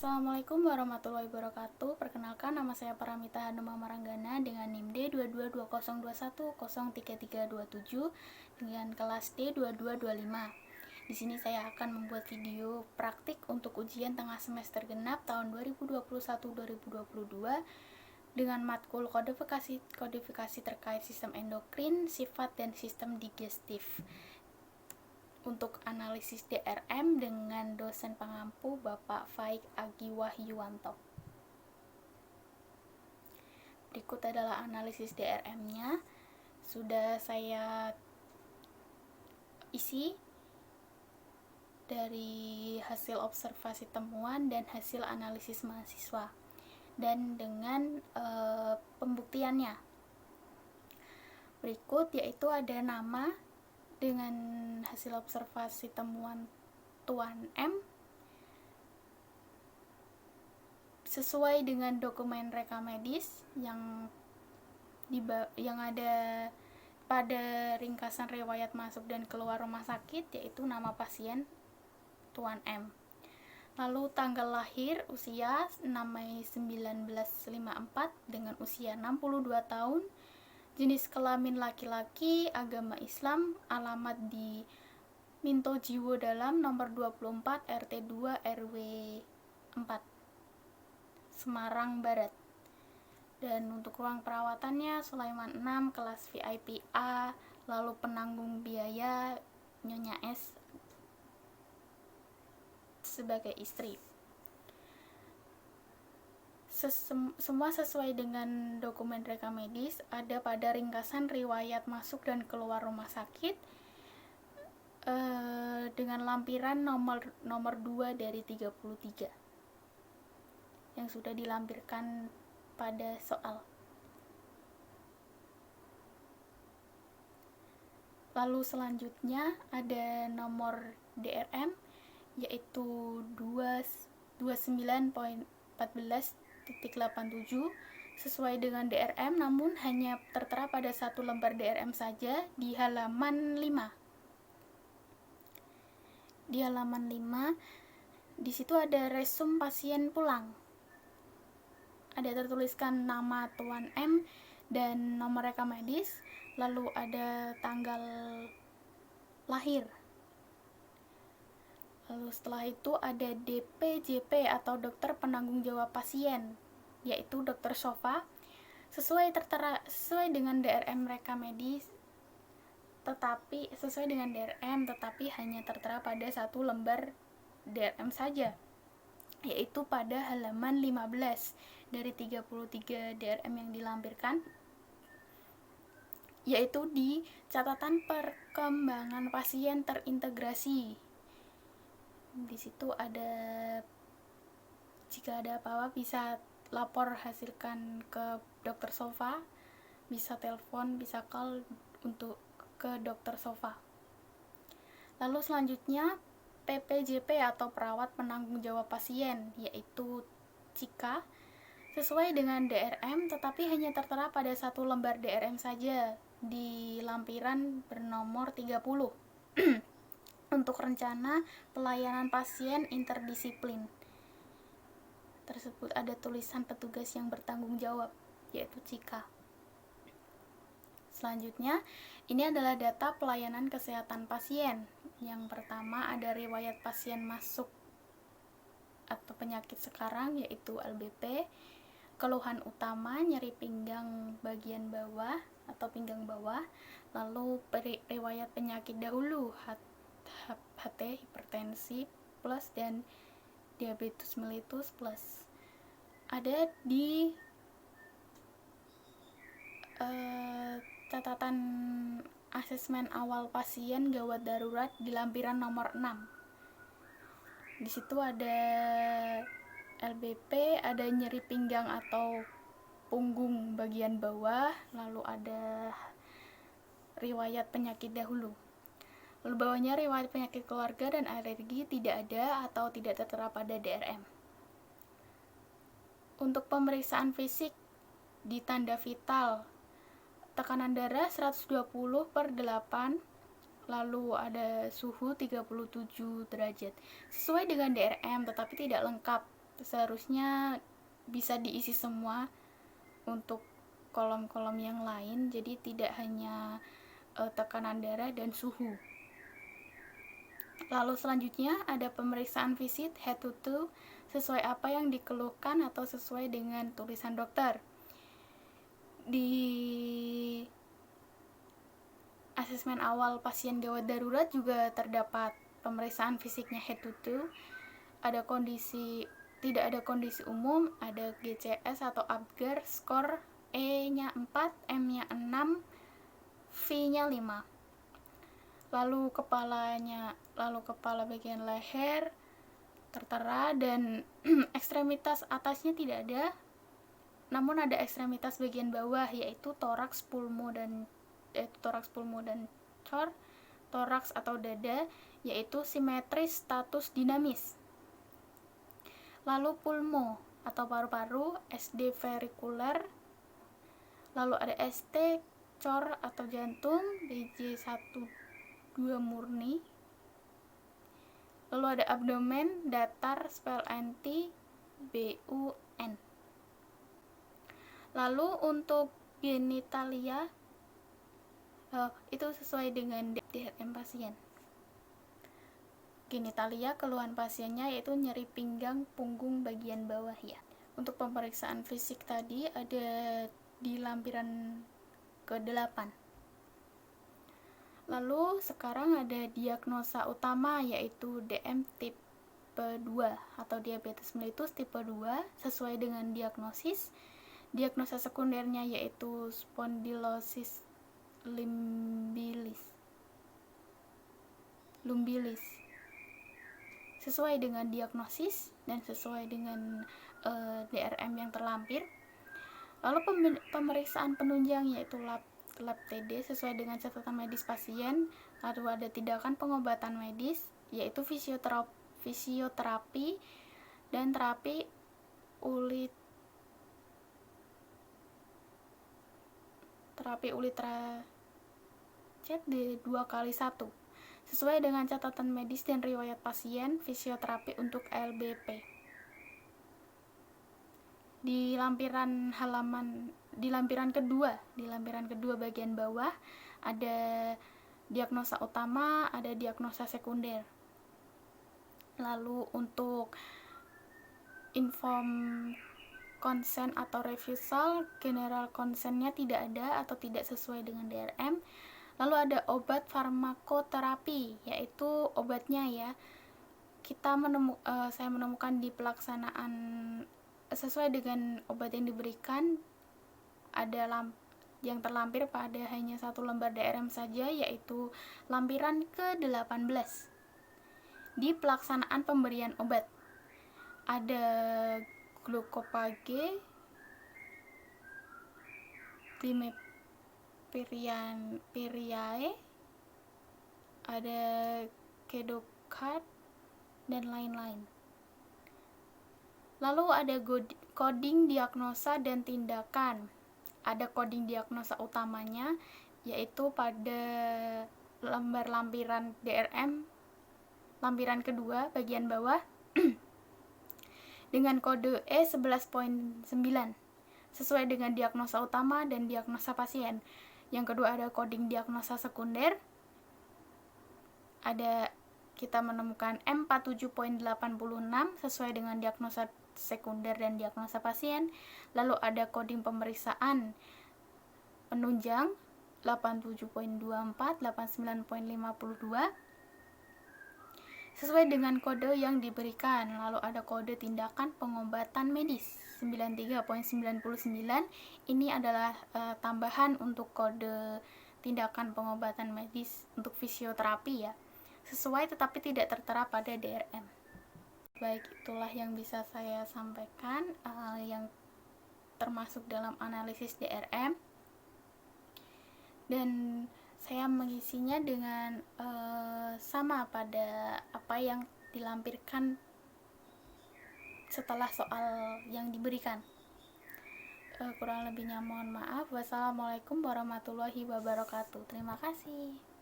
Assalamualaikum warahmatullahi wabarakatuh. Perkenalkan, nama saya Paramita Hanuma Maranggana dengan NIM D222021033327 dengan kelas D2225. Di sini saya akan membuat video praktik untuk ujian tengah semester genap tahun 2021-2022 dengan matkul kodifikasi terkait sistem endokrin, sifat dan sistem digestif. Untuk analisis DRM dengan dosen pengampu Bapak Faik Agi Wahyuwanto. Berikut adalah analisis DRM-nya. Sudah saya isi dari hasil observasi temuan dan hasil analisis mahasiswa, dan dengan pembuktiannya. Berikut yaitu ada nama dengan hasil observasi temuan Tuan M sesuai dengan dokumen reka medis yang ada pada ringkasan riwayat masuk dan keluar rumah sakit, yaitu nama pasien Tuan M. Lalu tanggal lahir, usia 6 Mei 1954 dengan usia 62 tahun, jenis kelamin laki-laki, agama Islam, alamat di Minto Jiwo Dalam nomor 24 RT 2 RW 4 Semarang Barat. Dan untuk ruang perawatannya Sulaiman 6 kelas VIP A, lalu penanggung biaya Nyonya S sebagai istri. Semua sesuai dengan dokumen reka medis, ada pada ringkasan riwayat masuk dan keluar rumah sakit dengan lampiran nomor 2 dari 33 yang sudah dilampirkan pada soal. Lalu selanjutnya ada nomor DRM yaitu 29.14.87 sesuai dengan DRM, namun hanya tertera pada satu lembar DRM saja di halaman 5. Di halaman 5 di situ ada resum pasien pulang. Ada tertuliskan nama Tuan M dan nomor reka medis, lalu ada tanggal lahir. Lalu setelah itu ada DPJP atau dokter penanggung jawab pasien, yaitu dokter Sofa, sesuai dengan DRM reka medis, tetapi hanya tertera pada satu lembar DRM saja, yaitu pada halaman 15 dari 33 DRM yang dilampirkan, yaitu di catatan perkembangan pasien terintegrasi. Di situ ada, jika ada apa-apa bisa lapor hasilkan ke dokter Sofa, bisa telepon, bisa call untuk ke dokter Sofa. Lalu selanjutnya PPJP atau perawat penanggung jawab pasien, yaitu Cika, sesuai dengan DRM tetapi hanya tertera pada satu lembar DRM saja di lampiran bernomor 30. Untuk rencana pelayanan pasien interdisiplin tersebut ada tulisan petugas yang bertanggung jawab, yaitu Cika. Selanjutnya, ini adalah data pelayanan kesehatan pasien. Yang pertama ada riwayat pasien masuk atau penyakit sekarang, yaitu LBP, keluhan utama nyeri pinggang bagian bawah atau pinggang bawah, lalu riwayat penyakit dahulu, HT, hipertensi plus, dan diabetes mellitus plus. Ada di catatan asesmen awal pasien gawat darurat di lampiran nomor 6. Di situ ada LBP, ada nyeri pinggang atau punggung bagian bawah, lalu ada riwayat penyakit dahulu. Lalu bawahnya riwayat penyakit keluarga dan alergi tidak ada atau tidak tertera pada DRM. Untuk pemeriksaan fisik di tanda vital, tekanan darah 120/8, lalu ada suhu 37 derajat sesuai dengan DRM tetapi tidak lengkap seharusnya bisa diisi semua untuk kolom-kolom yang lain, jadi tidak hanya tekanan darah dan suhu. Lalu selanjutnya ada pemeriksaan visit head to toe sesuai apa yang dikeluhkan atau sesuai dengan tulisan dokter. Di asesmen awal pasien gawat darurat juga terdapat pemeriksaan fisiknya head to toe. Tidak ada kondisi umum, ada GCS atau Apgar, skor E-nya 4, M-nya 6, V-nya 5. Lalu kepala bagian leher tertera dan ekstremitas atasnya tidak ada, namun ada ekstremitas bagian bawah yaitu toraks, pulmo dan cor, toraks atau dada yaitu simetris, status, dinamis. Lalu pulmo atau paru-paru, SD verikuler. Lalu ada ST, cor atau jantung, BJ12 murni. Lalu ada abdomen, datar, spell NT, BUN. Lalu untuk genitalia itu sesuai dengan DRM pasien. Genitalia keluhan pasiennya yaitu nyeri pinggang, punggung bagian bawah ya. Untuk pemeriksaan fisik tadi ada di lampiran ke-8. Lalu sekarang ada diagnosa utama yaitu DM tipe 2 atau diabetes mellitus tipe 2 sesuai dengan diagnosis. Diagnosa sekundernya yaitu spondylosis lumbilis sesuai dengan diagnosis dan sesuai dengan DRM yang terlampir. Lalu pemeriksaan penunjang yaitu lab TD sesuai dengan catatan medis pasien. Lalu ada tindakan pengobatan medis yaitu fisioterapi dan terapi ultracet di 2x1 sesuai dengan catatan medis dan riwayat pasien. Fisioterapi untuk LBP. Di lampiran kedua bagian bawah ada diagnosa utama, ada diagnosa sekunder. Lalu untuk inform consent atau refusal, general consent-nya tidak ada atau tidak sesuai dengan DRM. Lalu ada obat farmakoterapi, yaitu obatnya ya. Saya menemukan di pelaksanaan sesuai dengan obat yang diberikan ada yang terlampir pada hanya satu lembar DRM saja, yaitu lampiran ke-18. Di pelaksanaan pemberian obat ada glucopage, glimepiridae, ada kedocard dan lain-lain. Lalu ada coding diagnosa dan tindakan. Ada coding diagnosa utamanya yaitu pada lembar lampiran DRM lampiran kedua bagian bawah dengan kode E11.9 sesuai dengan diagnosa utama dan diagnosa pasien. Yang kedua ada coding diagnosa sekunder. Kita menemukan M47.86 sesuai dengan diagnosa sekunder dan diagnosa pasien. Lalu ada coding pemeriksaan penunjang 87.24, 89.52 sesuai dengan kode yang diberikan. Lalu ada kode tindakan pengobatan medis 93.99. Ini adalah tambahan untuk kode tindakan pengobatan medis untuk fisioterapi ya. Sesuai tetapi tidak tertera pada DRM. Baik, itulah yang bisa saya sampaikan yang termasuk dalam analisis DRM. Dan saya mengisinya dengan sama pada apa yang dilampirkan setelah soal yang diberikan. Kurang lebihnya mohon maaf. Wassalamualaikum warahmatullahi wabarakatuh. Terima kasih.